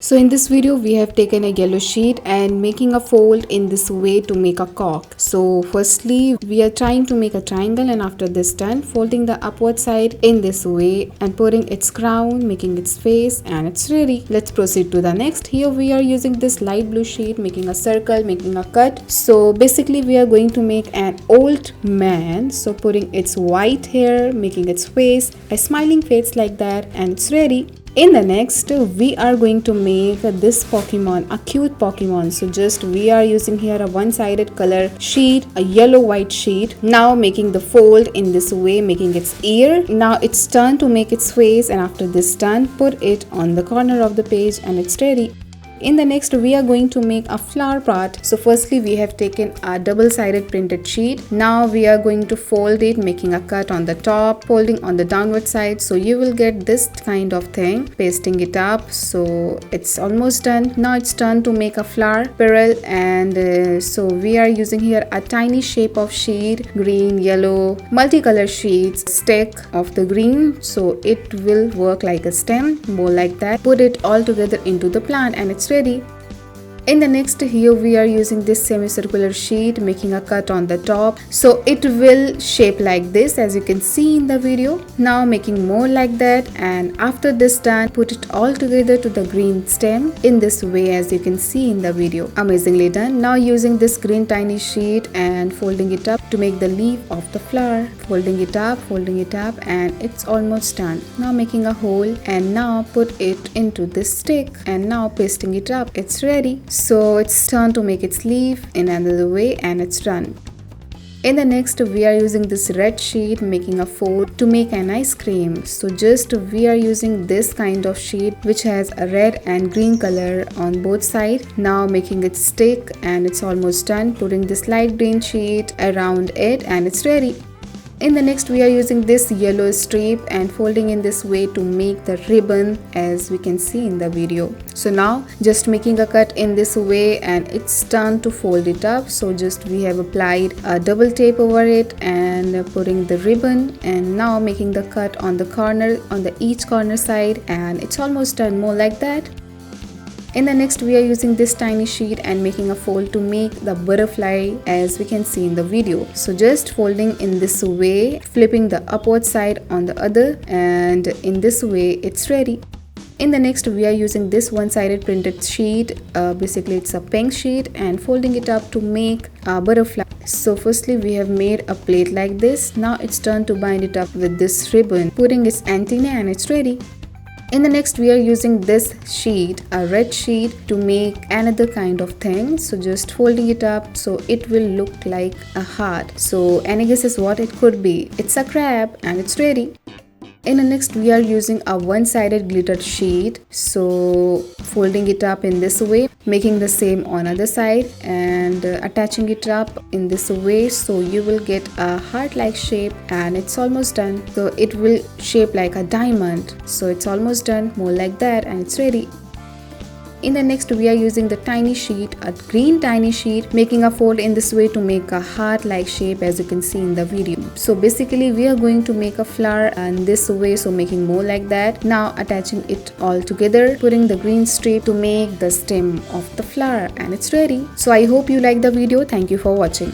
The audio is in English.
So in this video we have taken a yellow sheet and making a fold in this way to make a cock. So firstly we are trying to make a triangle, and after this done, folding the upward side in this way and putting its crown, making its face, and it's ready. Let's proceed to the next. Here we are using this light blue sheet, making a circle, making a cut. So basically we are going to make an old man. So putting its white hair, making its face, a smiling face like that, and it's ready. In the next, we are going to make this Pokemon, a cute Pokemon. So just we are using here a one-sided color sheet, a yellow white sheet. Now making the fold in this way, making its ear. Now it's turn to make its face, and after this done, put it on the corner of the page and it's ready. In the next, we are going to make a flower part. So firstly we have taken a double-sided printed sheet. Now we are going to fold it, making a cut on the top, folding on the downward side. So you will get this kind of thing, pasting it up. So it's almost done. Now it's turn to make a flower pearl, and so we are using here a tiny shape of sheet, green, yellow, multicolor sheets, stick of the green. So it will work like a stem, more like that. Put it all together into the plant and it's ready. In the next, here we are using this semicircular sheet, making a cut on the top. So it will shape like this, as you can see in the video. Now making more like that, and after this done, put it all together to the green stem in this way, as you can see in the video. Amazingly done. Now using this green tiny sheet and folding it up to make the leaf of the flower. Folding it up, and it's almost done. Now making a hole and now put it into this stick and now pasting it up. It's ready. So it's turn to make its leaf in another way and it's done. In the next, we are using this red sheet, making a fold to make an ice cream. So just we are using this kind of sheet which has a red and green color on both sides. Now making it stick and it's almost done. Putting this light green sheet around it and it's ready. In the next, we are using this yellow strip and folding in this way to make the ribbon, as we can see in the video. So now just making a cut in this way and it's turn to fold it up. So just we have applied a double tape over it and putting the ribbon, and now making the cut on the corner, on the each corner side, and it's almost done, more like that. In the next, we are using this tiny sheet and making a fold to make the butterfly, as we can see in the video. So just folding in this way, flipping the upward side on the other, and in this way it's ready. In the next, we are using this one-sided printed sheet, basically it's a pink sheet, and folding it up to make a butterfly. So firstly we have made a plate like this. Now it's turn to bind it up with this ribbon, putting its antenna, and it's ready. In the next, we are using this sheet, a red sheet, to make another kind of thing. So just folding it up so it will look like a heart. So any guesses what it could be? It's a crab and it's ready. In the next, we are using a one-sided glittered sheet. So folding it up in this way, making the same on other side, and attaching it up in this way, so you will get a heart-like shape, and it's almost done. So it will shape like a diamond. So it's almost done, more like that, and it's ready. In the next, we are using the tiny sheet, a green tiny sheet, making a fold in this way to make a heart-like shape, as you can see in the video. So basically we are going to make a flower in this way, so making more like that. Now attaching it all together, putting the green strip to make the stem of the flower, and it's ready. So I hope you like the video. Thank you for watching.